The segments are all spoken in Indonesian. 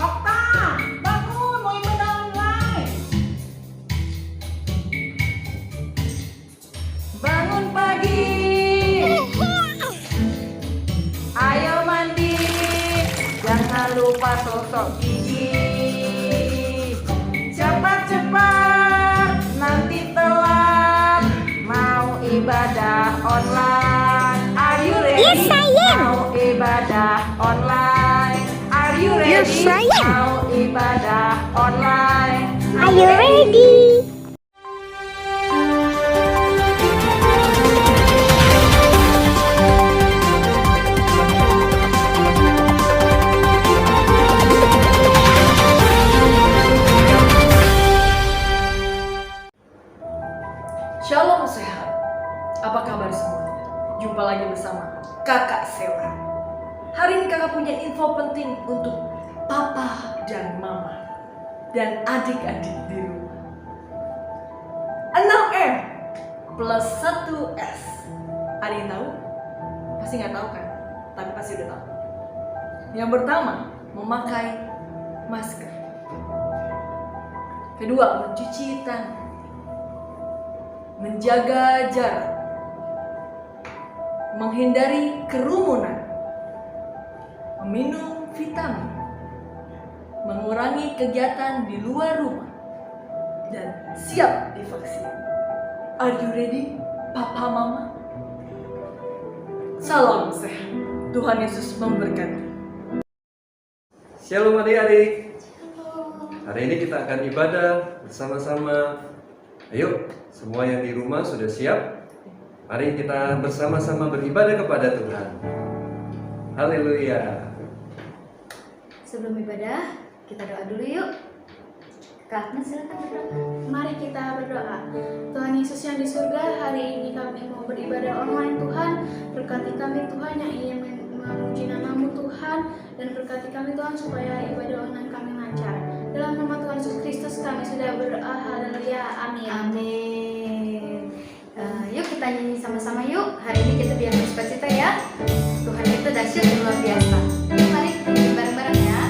Okta, bangun, mau ibadah online. Bangun pagi. Ayo mandi. Jangan lupa gosok gigi. Cepat-cepat, nanti telat. Mau ibadah online. Are you ready? Yes, I am. Mau ibadah online. Are you ready? Yes, I am. Mau ibadah online. Are you ready? Shalom sehat. Apa kabar semua? Jumpa lagi bersama Kakak Sewa. Hari ini kakak punya info penting untuk papa dan mama dan adik-adik di rumah. 6M plus 1S. Ada yang tahu? Pasti nggak tahu kan? Tapi pasti udah tahu. Yang pertama, memakai masker. Kedua, mencuci tangan. Menjaga jarak, menghindari kerumunan, meminum vitamin, mengurangi kegiatan di luar rumah, dan siap divaksin. Are you ready, Papa Mama? Salam sehat. Tuhan Yesus memberkati. Shalom adik-adik. Hari ini kita akan ibadah bersama-sama. Ayo, semua yang di rumah sudah siap? Mari kita bersama-sama beribadah kepada Tuhan. Haleluya. Sebelum ibadah, kita doa dulu yuk. Kak Agnes, silakan berdoa. Mari kita berdoa. Tuhan Yesus yang di surga, hari ini kami mau beribadah online Tuhan. Berkati kami Tuhan yang ingin memuji namamu Tuhan. Dan berkati kami Tuhan supaya ibadah online kami lancar. Dalam nama Tuhan Yesus Kristus kami sudah berdoa. Haleluya. Amin. Amin. Yuk kita nyanyi sama-sama yuk. Hari ini kita biar bersukacita ya. Tuhan itu dahsyat dan luar biasa. Yuk mari kita nyanyi bareng-bareng ya.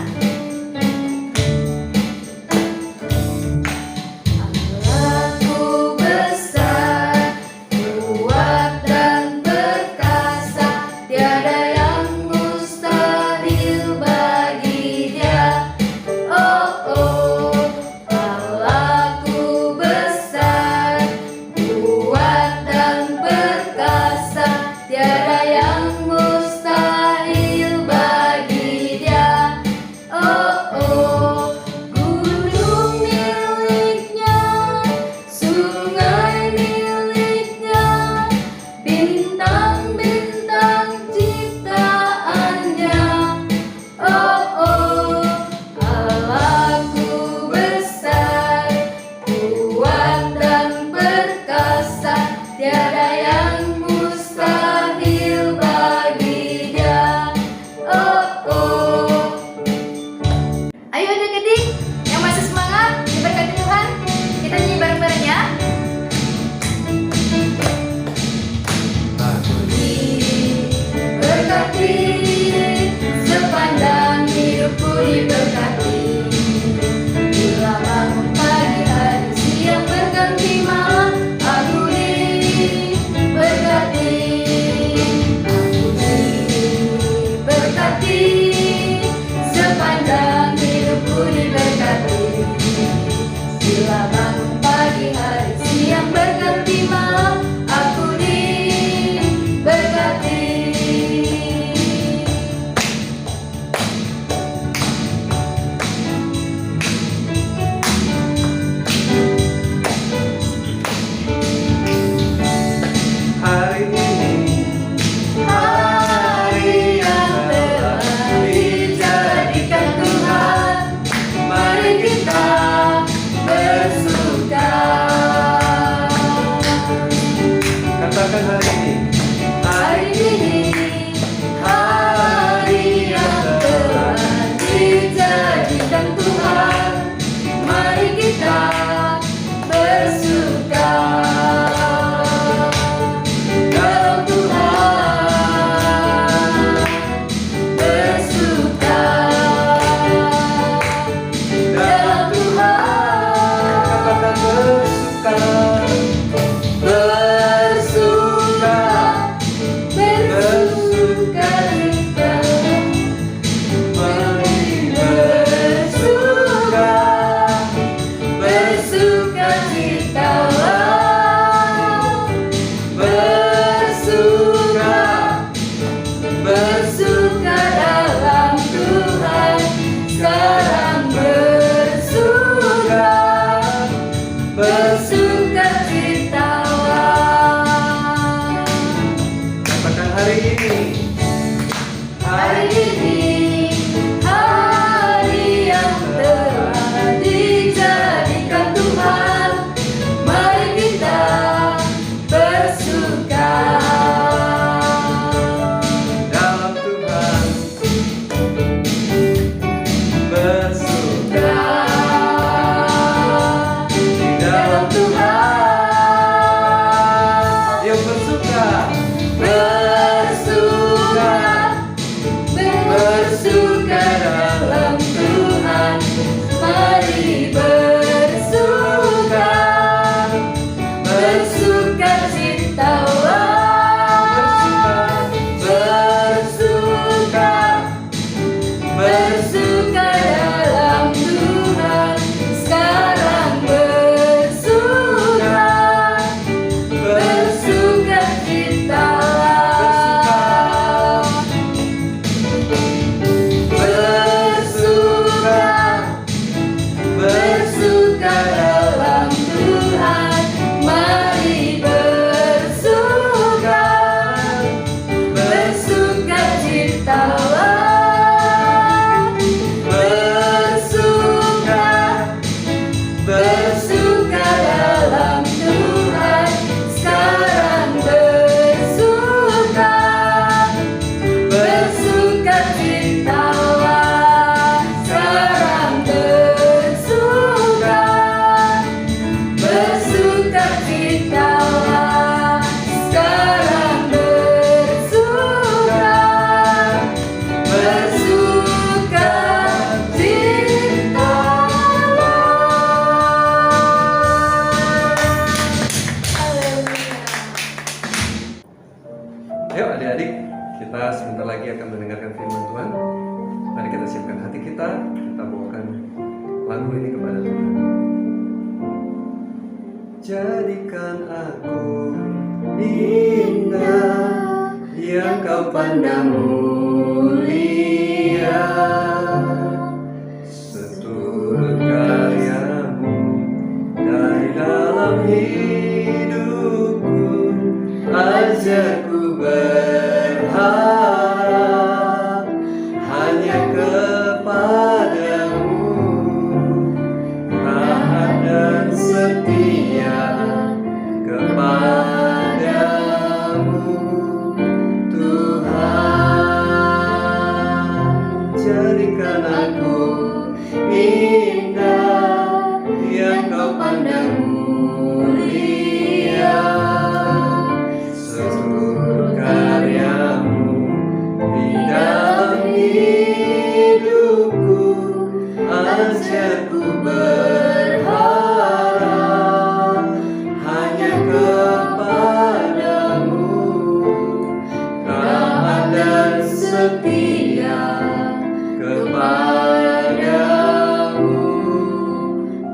Allahku besar, kuat dan perkasa, tiada yang mustahil bagi Dia. Oh oh, Allahku besar, kuat dan perkasa, tiada yang mustahil bagi jadikan aku indah yang kau pandang mulia, seturut karyamu dari dalam hidupku. Ajarku berharap hanya kepadamu, taat dan setia kepadamu, Tuhan. Jadikan aku indah yang kau pandang mulia, seluruh karyamu di dalam hidupku. Ajarku berharap hanya kepadamu, taat dan setia kepadamu,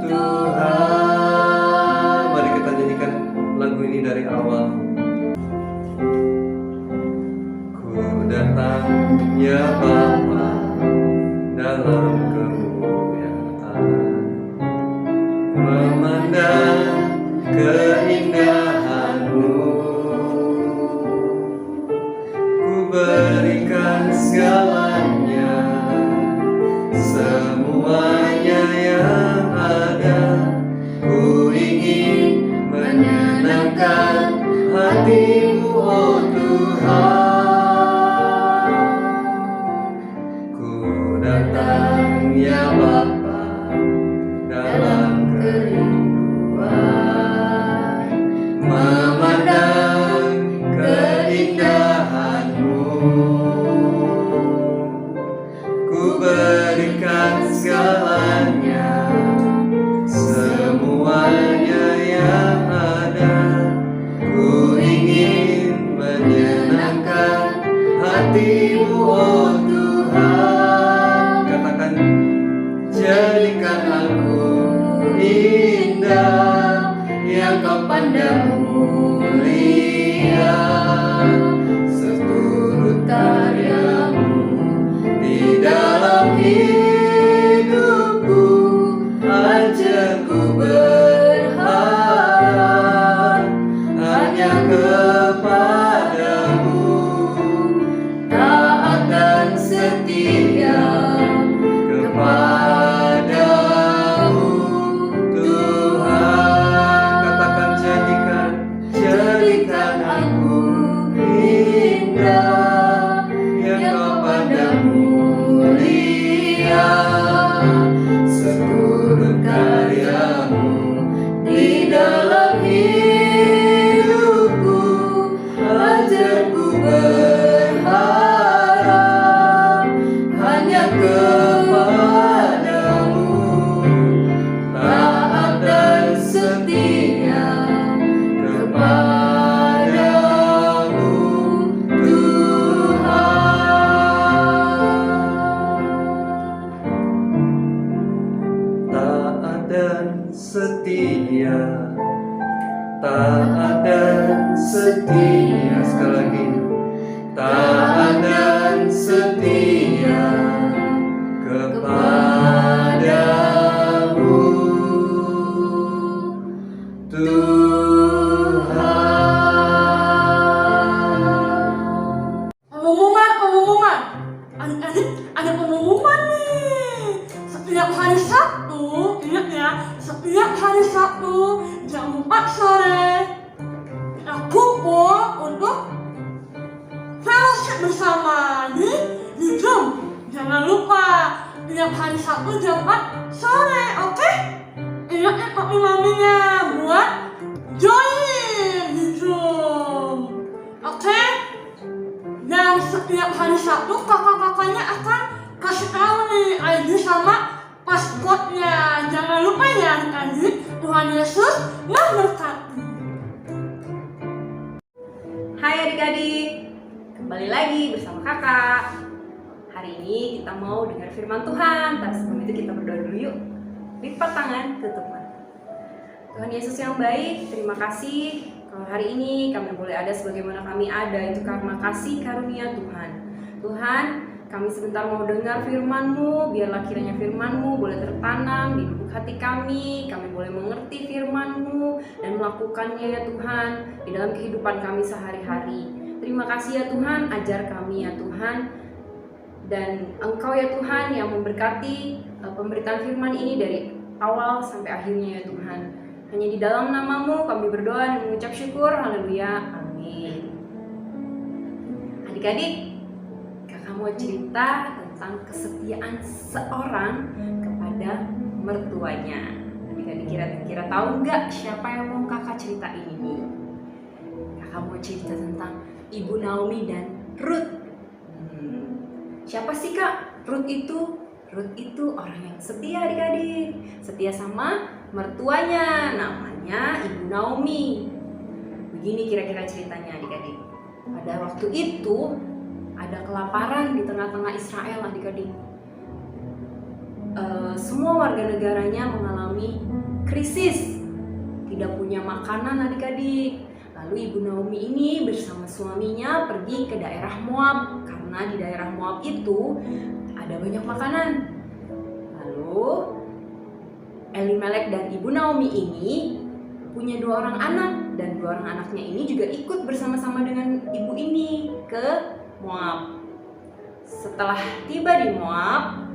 Tuhan. Mari kita nyanyikan lagu ini dari awal. Ku datang ya Bapa dalam kemuliaan, memandang keindahan-Mu. Ku berikan segalanya, semuanya yang ada. Ku ingin menyenangkan hati-Mu, oh Tuhan. Ku datang ya Bapa dalam kerinduan, memandang keindahan-Mu. Ku berikan segalanya, semuanya yang ada. Ku ingin menyenangkan hati-Mu, oh Tuhan. Katakan, jadikan aku indah yang kau pandang mulia, seturut karyamu di dalam hidupku. Ajarku berharap hanya kepadamu, taat dan setia kepadamu, Tuhan. Katakan, jadikan aku indah yang kau pandang mulia, seturut karyamu di dalam hidupku. Ajarku berharap hanya kepadamu, taat dan setia kepadamu, Tuhan. Taat dan setia, taat dan setia. Sekali lagi, taat dan setia kepadamu, Tuhan. Pengumuman. Adik-adik, ada pengumuman nih. Setiap hari Sabtu, ingat ya, setiap hari Sabtu jam 4 sore kita kumpul untuk fellowship bersama di Zoom. Jangan lupa tiap hari Sabtu jam 4 sore, oke? Ingat ya papi maminya buat join di Zoom, oke? Dan setiap hari Sabtu kakak-kakaknya akan kasih tahu nih ID sama passwordnya. Jangan lupa ya adik-adik. Tuhan Yesus memberkati. Hai adik-adik, kembali lagi bersama kakak. Hari ini kita mau dengar firman Tuhan, tapi sebelum itu kita berdoa dulu yuk. Lipat tangan, tutup mata. Tuhan Yesus yang baik, terima kasih kalau hari ini kami boleh ada sebagaimana kami ada, itu karena kasih karunia Tuhan. Tuhan, kami sebentar mau dengar firman-Mu, biarlah kiranya firman-Mu boleh tertanam di lubuk hati kami boleh mengerti firman-Mu dan melakukannya ya Tuhan di dalam kehidupan kami sehari-hari. Terima kasih ya Tuhan, ajar kami ya Tuhan. Dan Engkau ya Tuhan yang memberkati pemberitaan firman ini dari awal sampai akhirnya ya Tuhan. Hanya di dalam nama-Mu kami berdoa dan mengucap syukur. Haleluya. Amin. Adik-adik, kakak mau cerita tentang kesetiaan seorang kepada mertuanya. Adik-adik kira-kira tahu nggak siapa yang mau kakak ceritain ini? Kakak mau cerita tentang Ibu Naomi dan Ruth. Siapa sih Kak? Ruth itu orang yang setia adik-adik. Setia sama mertuanya, namanya Ibu Naomi. Begini kira-kira ceritanya adik-adik. Pada waktu itu ada kelaparan di tengah-tengah Israel adik-adik. Semua warga negaranya mengalami krisis, tidak punya makanan adik-adik. Lalu Ibu Naomi ini bersama suaminya pergi ke daerah Moab, karena di daerah Moab itu ada banyak makanan. Lalu Elimelek dan Ibu Naomi ini punya 2 orang anak, dan 2 orang anaknya ini juga ikut bersama-sama dengan ibu ini ke Moab. Setelah tiba di Moab,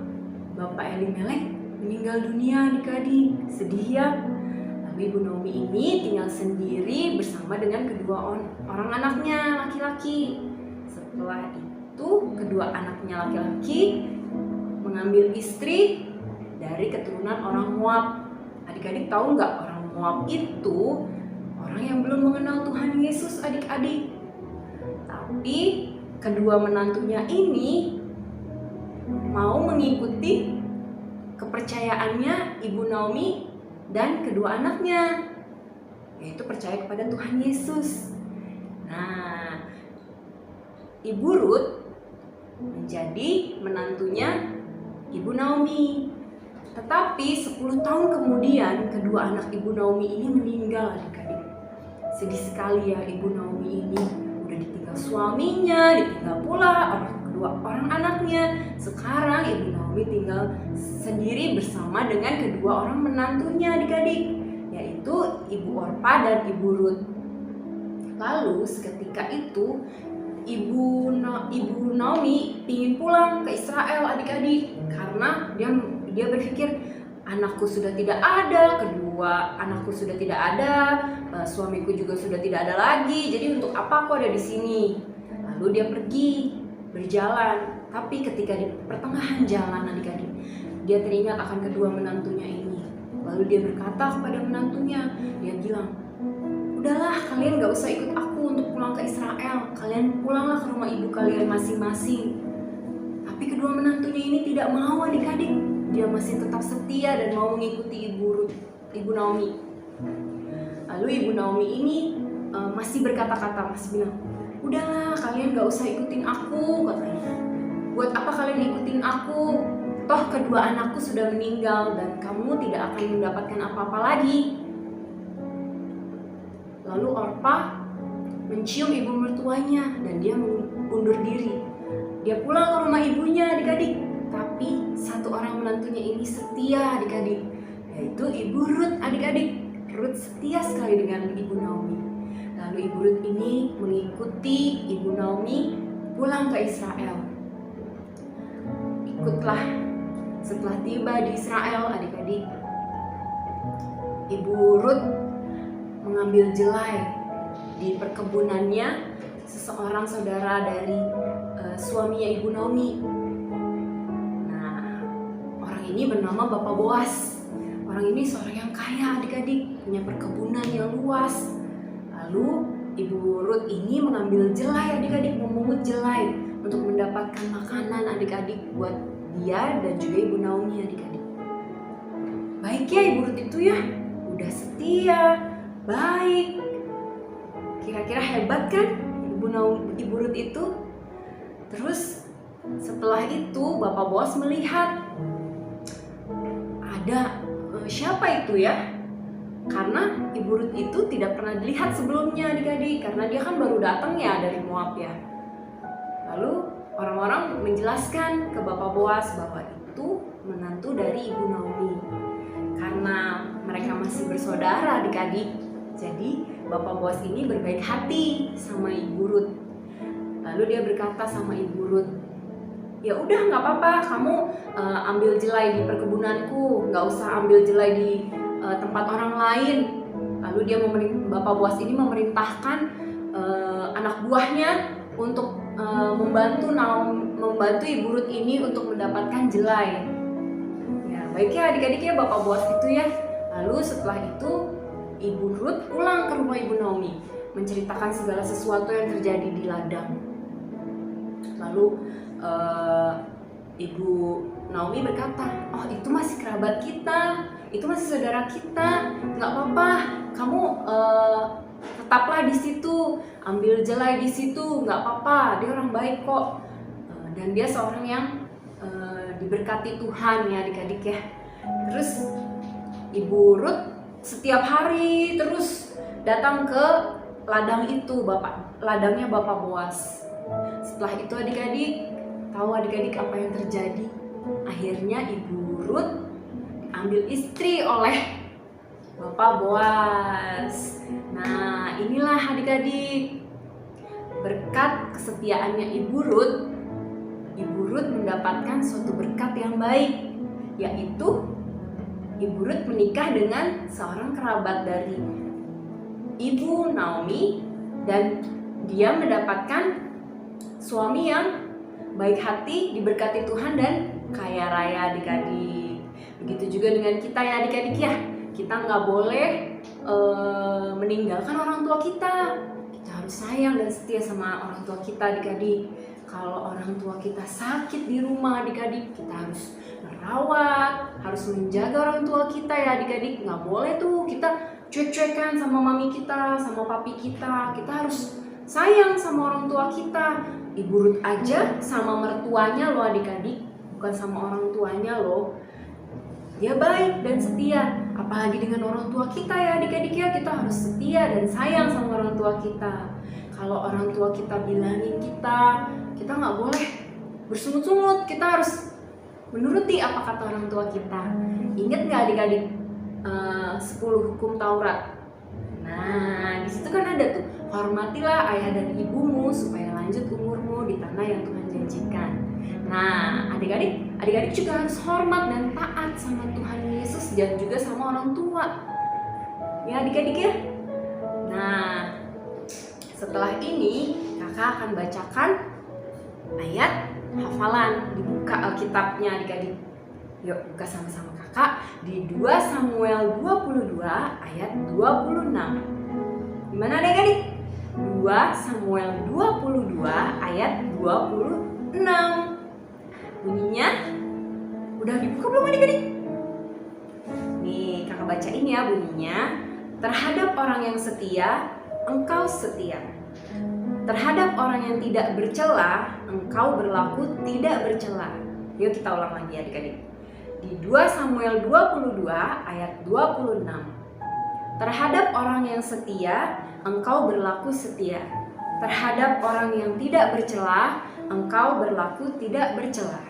Bapak Elimelek meninggal dunia adik-adik. Sedih ya. Lalu Ibu Naomi ini tinggal sendiri bersama dengan kedua orang anaknya laki-laki. Setelah itu kedua anaknya laki-laki mengambil istri dari keturunan orang Moab. Adik-adik tahu nggak, orang Moab itu orang yang belum mengenal Tuhan Yesus adik-adik. Tapi kedua menantunya ini mau mengikuti kepercayaannya Ibu Naomi dan kedua anaknya, yaitu percaya kepada Tuhan Yesus. Nah, Ibu Ruth menjadi menantunya Ibu Naomi. Tetapi 10 tahun kemudian kedua anak Ibu Naomi ini meninggal adik-adik. Sedih sekali ya, Ibu Naomi ini udah ditinggal suaminya, ditinggal pula kedua orang anaknya. Sekarang Ibu Naomi tinggal sendiri bersama dengan kedua orang menantunya adik-adik, yaitu Ibu Orpa dan Ibu Ruth. Lalu seketika itu Ibu Naomi ingin pulang ke Israel adik-adik, karena dia berpikir, anakku sudah tidak ada, kedua anakku sudah tidak ada, suamiku juga sudah tidak ada lagi. Jadi untuk apa aku ada di sini? Lalu dia pergi berjalan, tapi ketika di pertengahan jalan adik-adik, dia teringat akan kedua menantunya ini. Lalu dia berkata kepada menantunya, dia bilang, udahlah, kalian gak usah ikut aku untuk pulang ke Israel. Kalian pulanglah ke rumah ibu kalian masing-masing. Tapi kedua menantunya ini tidak mau adik-adik. Dia masih tetap setia dan mau mengikuti Ibu Naomi. Lalu Ibu Naomi ini masih berkata-kata, masih bilang, udahlah, kalian gak usah ikutin aku, katanya. Buat apa kalian ikutin aku? Toh kedua anakku sudah meninggal dan kamu tidak akan mendapatkan apa-apa lagi. Lalu Orpa mencium ibu mertuanya dan dia mundur diri. Dia pulang ke rumah ibunya adik-adik. Tapi satu orang menantunya ini setia adik-adik, yaitu Ibu Ruth adik-adik. Ruth setia sekali dengan Ibu Naomi. Lalu Ibu Ruth ini mengikuti Ibu Naomi pulang ke Israel. Ikutlah. Setelah tiba di Israel adik-adik, Ibu Ruth mengambil jelai di perkebunannya seseorang saudara dari suaminya Ibu Naomi. Nah, orang ini bernama Bapak Boas. Orang ini seorang yang kaya adik-adik, punya perkebunan yang luas. Lalu Ibu Ruth ini mengambil jelai adik-adik, memungut jelai untuk mendapatkan makanan adik-adik buat dia dan juga Ibu Naomi adik-adik. Baik ya Ibu Ruth itu ya, udah setia, baik. Kira-kira hebat kan Ibu Ruth itu? Terus setelah itu Bapak Boas melihat ada siapa itu ya? Karena Ibu Rut itu tidak pernah dilihat sebelumnya adik-adik, karena dia kan baru datang ya dari Moab ya. Lalu orang-orang menjelaskan ke Bapak Boas bahwa itu menantu dari Ibu Naomi. Karena mereka masih bersaudara adik-adik, jadi Bapak Boas ini berbaik hati sama Ibu Rut. Lalu dia berkata sama Ibu Rut, ya udah nggak apa-apa, kamu ambil jelai di perkebunanku, nggak usah ambil jelai di tempat orang lain. Lalu dia Bapak Boas ini memerintahkan anak buahnya untuk membantu Ibu Rut ini untuk mendapatkan jelai. Ya, baiknya adik-adik ya Bapak Boas itu ya. Lalu setelah itu Ibu Rut pulang ke rumah Ibu Naomi, menceritakan segala sesuatu yang terjadi di ladang. Lalu Ibu Naomi berkata, oh itu masih kerabat kita, itu masih saudara kita, nggak apa-apa, kamu tetaplah di situ, ambil jelai di situ, nggak apa-apa, dia orang baik kok. Dan dia seorang yang diberkati Tuhan ya adik-adik ya. Terus Ibu Rut setiap hari terus datang ke ladang itu, ladangnya Bapak Boas. Setelah itu adik-adik, tahu adik-adik apa yang terjadi? Akhirnya Ibu Rut ambil istri oleh Bapak Boas. Nah, inilah adik-adik, berkat kesetiaannya Ibu Rut mendapatkan suatu berkat yang baik, yaitu Ibu Rut menikah dengan seorang kerabat dari Ibu Naomi dan dia mendapatkan suami yang baik hati, diberkati Tuhan dan kaya raya adik-adik. Begitu juga dengan kita ya adik-adik ya. Kita nggak boleh meninggalkan orang tua kita. Kita harus sayang dan setia sama orang tua kita adik-adik. Kalau orang tua kita sakit di rumah adik-adik, kita harus merawat, harus menjaga orang tua kita ya adik-adik. Nggak boleh tuh kita cuek-cuekan sama mami kita, sama papi kita. Kita harus sayang sama orang tua kita. Ibu Rut aja sama mertuanya loh adik-adik, bukan sama orang tuanya loh. Dia baik dan setia, apalagi dengan orang tua kita ya adik-adik ya. Kita harus setia dan sayang sama orang tua kita. Kalau orang tua kita bilangin kita nggak boleh bersungut-sungut, kita harus menuruti apa kata orang tua kita. Ingat nggak adik-adik 10 hukum Taurat? Nah, di situ kan ada tuh, hormatilah ayah dan ibumu supaya lanjut umurmu di tanah yang Tuhan janjikan. Nah, adik-adik juga harus hormat dan taat sama Tuhan Yesus dan juga sama orang tua. Ya adik-adik ya. Nah, setelah ini kakak akan bacakan ayat hafalan, dibuka Alkitabnya adik-adik. Yuk buka sama-sama kakak di 2 Samuel 22 ayat 26. Gimana adik-adik? 2 Samuel 22 ayat 26. Bunyinya udah dibuka belum adik-adik? Nih kakak bacain ya bunyinya. Terhadap orang yang setia, engkau setia. Terhadap orang yang tidak bercela, engkau berlaku tidak bercela. Yuk kita ulang lagi adik-adik. Di 2 Samuel 22 ayat 26. Terhadap orang yang setia, engkau berlaku setia. Terhadap orang yang tidak bercela, engkau berlaku tidak bercela.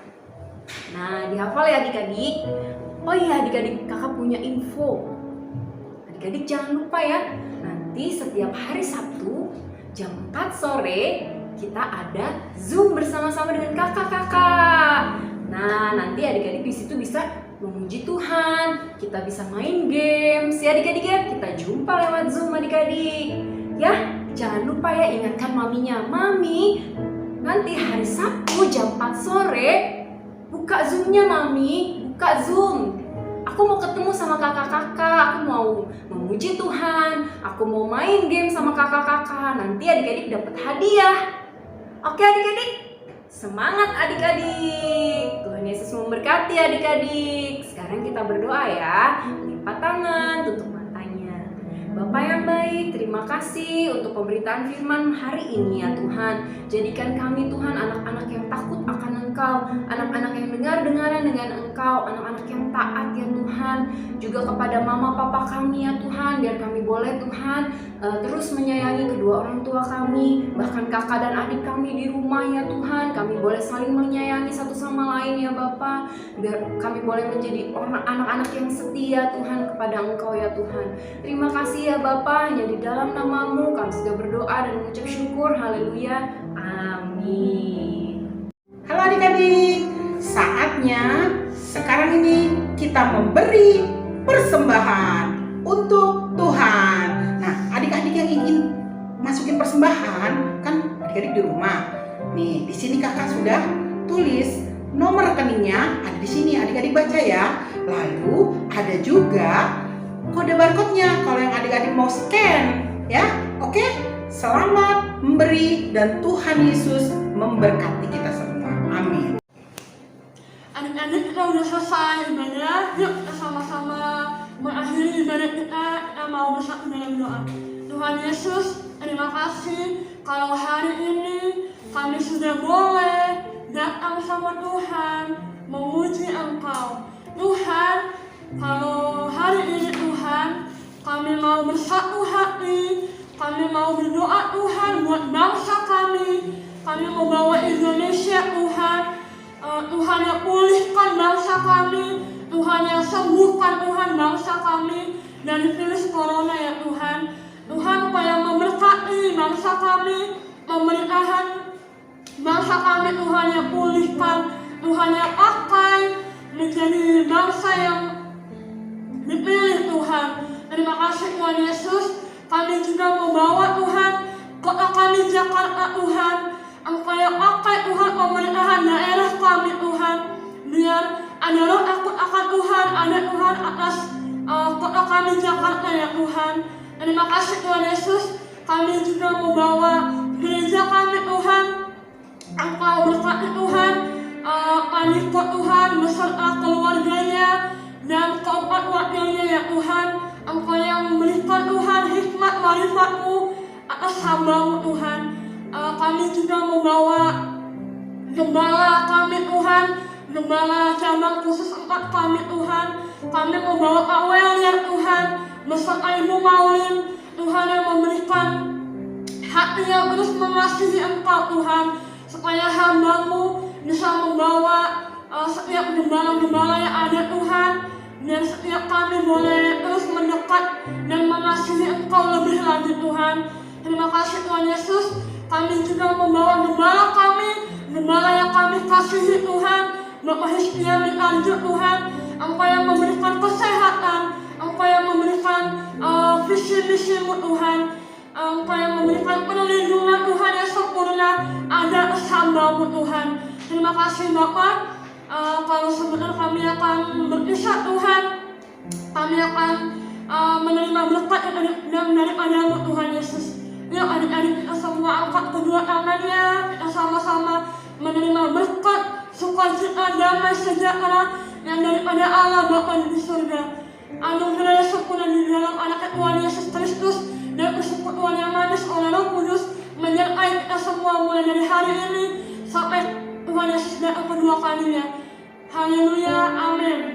Nah, dihafal ya adik-adik. Oh iya adik-adik, kakak punya info. Adik-adik jangan lupa ya, nanti setiap hari Sabtu jam 4 sore kita ada Zoom bersama-sama dengan kakak-kakak. Nah, nanti adik-adik di situ bisa memuji Tuhan, kita bisa main games ya adik-adik ya. Kita jumpa lewat Zoom adik-adik. Ya, jangan lupa ya, ingatkan maminya. Mami, nanti hari Sabtu jam 4 sore buka Zoom-nya Mami, buka Zoom. Aku mau ketemu sama kakak-kakak, aku mau memuji Tuhan, aku mau main game sama kakak-kakak. Nanti adik-adik dapat hadiah. Oke adik-adik? Semangat adik-adik. Tuhan Yesus memberkati adik-adik. Sekarang kita berdoa ya. Lipat tangan, tutup matanya. Bapa yang baik, terima kasih untuk pemberitaan firman hari ini ya Tuhan. Jadikan kami Tuhan anak-anak yang takut akan Engkau, anak-anak yang dengar-dengaran dengan Engkau, anak-anak yang taat ya Tuhan, juga kepada mama papa kami ya Tuhan, biar kami boleh Tuhan terus menyayangi kedua orang tua kami, bahkan kakak dan adik kami di rumah ya Tuhan, kami boleh saling menyayangi satu sama lain ya Bapa, biar kami boleh menjadi anak-anak yang setia Tuhan kepada Engkau ya Tuhan. Terima kasih ya Bapa, hanya di dalam nama-Mu kami sudah berdoa dan mengucap syukur. Haleluya. Amin. Halo adik-adik, saatnya sekarang ini kita memberi persembahan untuk Tuhan. Nah, adik-adik yang ingin masukin persembahan, kan adik-adik di rumah. Nih, di sini kakak sudah tulis nomor rekeningnya, ada di sini, adik-adik baca ya. Lalu ada juga kode barcode-nya kalau yang adik-adik mau scan, ya. Oke? Selamat memberi dan Tuhan Yesus memberkati kita semua. Amin. Adik-adik, kita udah selesai ibadah. Yuk kita sama-sama mengakhiri ibadah kita mau bersatu dalam doa. Tuhan Yesus, terima kasih kalau hari ini kami sudah boleh datang sama Tuhan, memuji Engkau. Tuhan, kalau hari ini Tuhan, kami mau bersatu hati, kami mau berdoa Tuhan buat bangsa kami mau bawa Indonesia Tuhan. Tuhan yang pulihkan bangsa kami, Tuhan yang sembuhkan Tuhan bangsa kami dari virus corona ya Tuhan. Tuhan Engkau yang memberkati bangsa kami, pemerintahan bangsa kami Tuhan yang pulihkan, Tuhan yang pakai menjadi bangsa yang dipilih Tuhan. Terima kasih Tuhan Yesus. Kami juga membawa Tuhan kota kami Jakarta Tuhan. Engkau yang pakai Tuhan pemerintahan daerah kami Tuhan, biar ada roh takut akan Tuhan, ada Tuhan atas kota kami Jakarta ya Tuhan. Terima kasih Tuhan Yesus. Kami juga membawa gereja kami Tuhan. Engkau berkati Tuhan, Paniko Tuhan beserta keluarganya dan keempat wakilnya ya Tuhan. Engkau yang memberikan Tuhan hikmat marifat-Mu atas hamba-Mu Tuhan. Kami juga membawa gembala kami Tuhan, gembala cabang khusus 4 kami Tuhan. Kami membawa Awel ya Tuhan, beserta Ibu Maulin, Tuhan yang memberikan hati yang terus mengasihi Engkau Tuhan, supaya hamba-Mu bisa membawa setiap gembala-gembala yang ada Tuhan, dan setiap kami boleh terus mendekat dan mengasihi Engkau lebih lagi Tuhan. Terima kasih Tuhan Yesus. Kami juga membawa gembala kami, gembala yang kami kasihi Tuhan, Bapak Hizkia Mitarjo Tuhan. Engkau yang memberikan kesehatan, Engkau yang memberikan visi-misi-Mu Tuhan, Engkau yang memberikan perlindungan Tuhan yang sempurna ada atas hamba-Mu Tuhan. Terima kasih Bapak. Kalau sebentar kami akan berpisah Tuhan, kami akan menerima berkat yang daripada-Mu Tuhan Yesus. Yuk adik-adik kita semua angkat kedua tangannya, kita sama-sama menerima berkat, sukacita, damai, sejahtera yang daripada Allah Bapa di surga. Anugerah yang sempurna di dalam anak Tuhan Yesus Kristus dan persekutuan yang manis oleh Roh Kudus menyertai kita semua mulai dari hari ini sampai Tuhan Yesus datang kedua kalinya. Haleluya, amin.